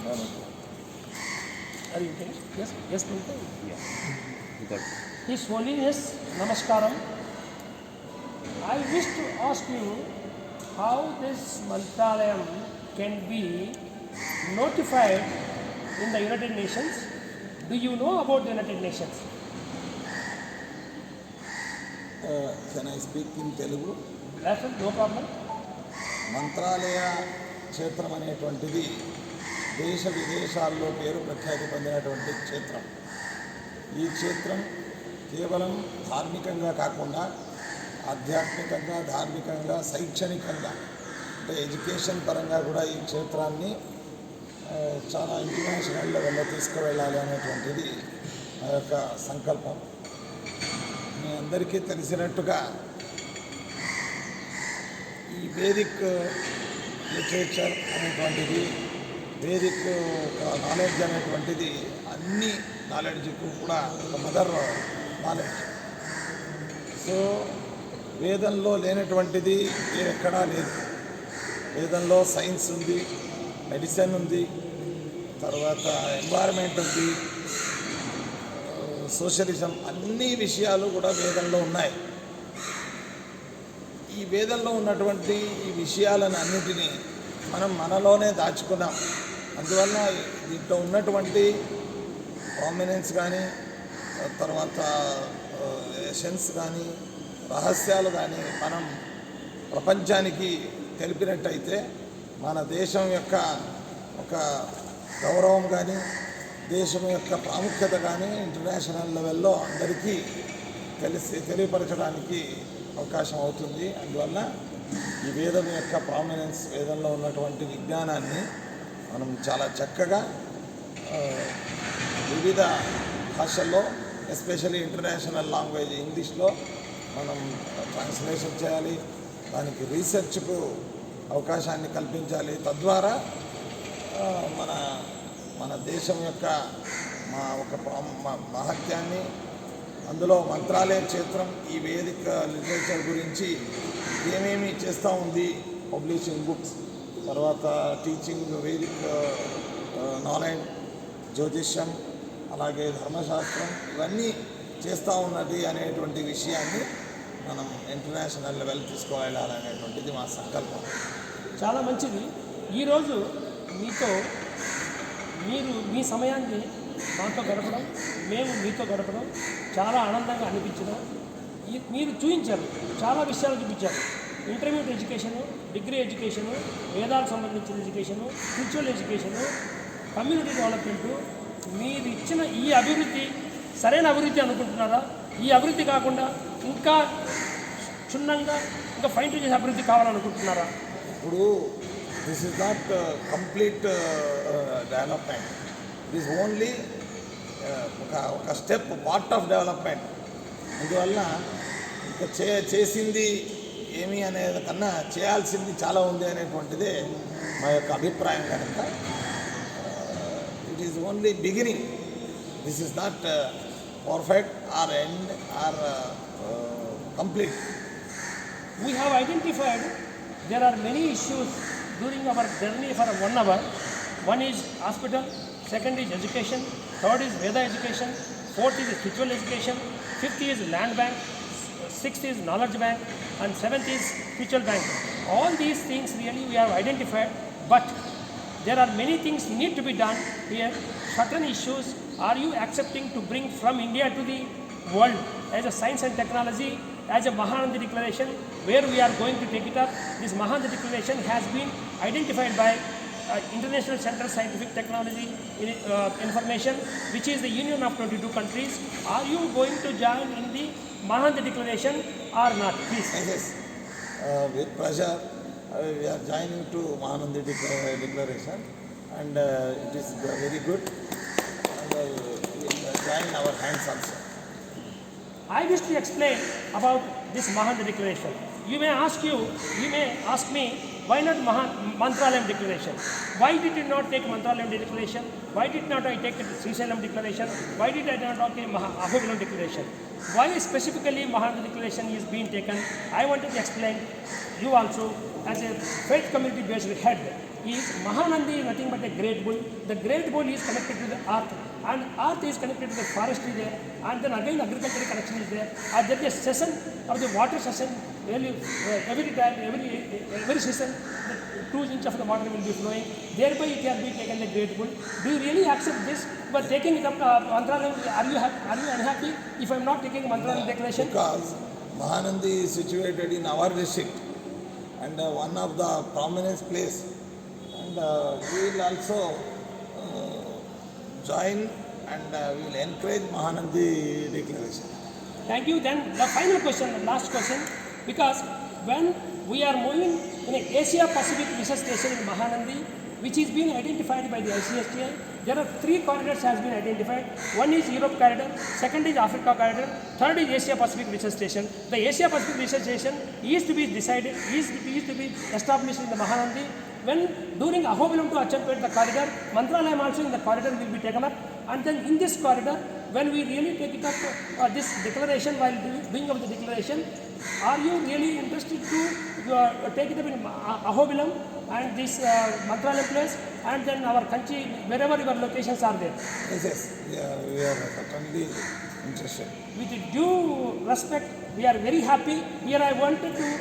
No, no. Are you finished? Yes, yes, Pinto. Yeah. Without. His Holiness, Namaskaram. I wish to ask you how this Mantralayam can be notified in the United Nations. Do you know about the United Nations? Can I speak in Telugu? That's it, no problem. Mantralaya క్షేత్రం అనేటువంటిది దేశ విదేశాల్లో పేరు ప్రఖ్యాతి పొందినటువంటి క్షేత్రం. ఈ క్షేత్రం కేవలం ధార్మికంగా కాకుండా ఆధ్యాత్మికంగా, ధార్మికంగా, శైక్షణికంగా అంటే ఎడ్యుకేషన్ పరంగా కూడా ఈ క్షేత్రాన్ని చాలా ఇంటర్నేషనల్ లెవెల్లో తీసుకువెళ్ళాలి అనేటువంటిది నా యొక్క సంకల్పం. మీ అందరికీ తెలిసినట్టుగా ఈ వేదిక్ లిటరేచర్ అనేటువంటిది, వేదిక్ నాలెడ్జ్ అనేటువంటిది అన్ని నాలెడ్జ్కు కూడా ఒక మదర్ నాలెడ్జ్. సో వేదంలో లేనటువంటిది ఎక్కడా లేదు. వేదంలో సైన్స్ ఉంది, మెడిసిన్ ఉంది, తర్వాత ఎన్వైరన్మెంట్ ఉంది, సోషలిజం, అన్ని విషయాలు కూడా వేదంలో ఉన్నాయి. ఈ వేదంలో ఉన్నటువంటి ఈ విషయాలను అన్నిటినీ మనం మనలోనే దాచుకున్నాం. అందువల్ల దీంట్లో ఉన్నటువంటి ప్రామినెన్స్ కానీ, తర్వాత ఎసెన్స్ కానీ, రహస్యాలు కానీ మనం ప్రపంచానికి తెలిపినట్టయితే మన దేశం యొక్క ఒక గౌరవం కానీ, దేశం యొక్క ప్రాముఖ్యత కానీ ఇంటర్నేషనల్ లెవెల్లో అందరికీ తెలియపరచడానికి అవకాశం అవుతుంది. అందువల్ల ఈ వేదం యొక్క ప్రామినెన్స్, వేదంలో ఉన్నటువంటి విజ్ఞానాన్ని మనం చాలా చక్కగా వివిధ భాషల్లో, ఎస్పెషల్లీ ఇంటర్నేషనల్ లాంగ్వేజ్ ఇంగ్లీష్లో మనం ట్రాన్స్లేషన్ చేయాలి. దానికి రీసెర్చ్కు అవకాశాన్ని కల్పించాలి. తద్వారా మన దేశం యొక్క ఒక మహత్యాన్ని, అందులో మంత్రాలయ క్షేత్రం ఈ వేదిక లిటరేచర్ గురించి ఏమేమి చేస్తూ ఉంది, పబ్లిషింగ్ బుక్స్, తర్వాత టీచింగ్ వేదిక్ నాలెడ్జ్, జ్యోతిష్యం, అలాగే ధర్మశాస్త్రం, ఇవన్నీ చేస్తూ ఉన్నది అనేటువంటి విషయాన్ని మనం ఇంటర్నేషనల్ లెవెల్ తీసుకువెళ్ళాలనేటువంటిది మా సంకల్పం. చాలా మంచిది. ఈరోజు మీతో మీరు మీ సమయాన్ని మాతో గడపడం, మేము మీతో గడపడం చాలా ఆనందంగా అనిపించిన. మీరు చూపించారు, చాలా విషయాలు చూపించారు. ఇంటర్మీడియట్ ఎడ్యుకేషను, డిగ్రీ ఎడ్యుకేషను, వేదాలకు సంబంధించిన education, spiritual education, community development. మీరు ఇచ్చిన ఈ అభివృద్ధి సరైన అభివృద్ధి అనుకుంటున్నారా? ఈ అభివృద్ధి కాకుండా ఇంకా క్షుణ్ణంగా, ఇంకా ఫైన్ ట్యూన్ చేసే అభివృద్ధి కావాలనుకుంటున్నారా? ఇప్పుడు this is not complete development. It is only ఒక స్టెప్, పార్ట్ ఆఫ్ డెవలప్మెంట్. అందువల్ల ఇంకా చేసింది ఏమి అనేది కన్నా చేయాల్సింది చాలా ఉంది అనేటువంటిదే మా యొక్క అభిప్రాయం. కనుక it is only beginning. This is not perfect or end or complete. We have identified there are many issues during our journey for 1 hour. One is hospital, second is education, third is Veda education, fourth is spiritual education, fifth is land bank, sixth is knowledge bank, and seventh is spiritual bank. All these things really we have identified, but there are many things need to be done here. Certain issues are you accepting to bring from India to the world as a science and technology, as a Mahanandi Declaration, where we are going to take it up. This Mahanandi Declaration has been identified by International Center of Scientific Technology Information, which is the union of 22 countries. Are you going to join in the Mahanandi Declaration or not? Please. Yes, with pleasure. We are joining to Mahanandi Declaration, and it is very good. And we will join our hands also. I wish to explain about this Mahanandi Declaration. You may ask me, why not Mantralayam Declaration? Why did you not take Mantralayam Declaration? Why did not I take Srisailam Declaration? Why did I not take Ahobilam Declaration? Why specifically Mahanandi Declaration is being taken? I wanted to explain you also as a faith community based head. is Mahanandi is nothing but a great bull. The great bull is connected to the earth, and earth is connected to the forestry there, and then again agricultural connection is there. And there is a session of the water session every time, every season, 2 inches of the water will be flowing. Thereby it has been taken the great bull. Do you really accept this? But taking it up, Mantralayam, are you unhappy if I am not taking Mantralayam declaration? Because Mahanandi is situated in our district and one of the prominent place, and we will also join and we will encourage Mahanandi declaration. Thank you. Then the final question, the last question, because when we are moving in an Asia Pacific research station in Mahanandi, which is being identified by the ICSTI, there are 3 corridors has been identified. One is Europe corridor, second is Africa corridor, third is Asia Pacific research station. The Asia Pacific research station is to be decided, is to be established in the Mahanandi. When during Ahobilam to Achanpet, the corridor, Mantralayam also in the corridor will be taken up, and then in this corridor, when we really take it up, this declaration, while doing of the declaration, are you really interested to take it up in Ahobilam and this Mantralayam place, and then our country, wherever your locations are there? Yes, yeah, we are certainly interested. With due respect, we are very happy. Here I wanted to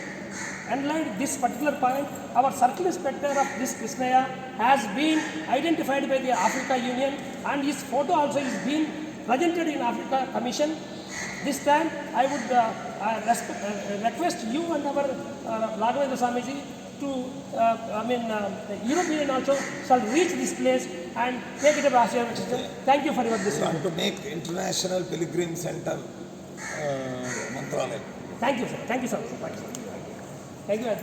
underline this particular point. Our circle inspector of this Krishnaya has been identified by the Africa Union, and his photo also is being presented in Africa Commission. This time I would request you and our Raghavendra Swamiji to, European also shall reach this place and take it up as your system. Thank you for your We decision. want to make International Pilgrim Center Mantralayam. Thank you, sir. Thank you, sir. Thank you.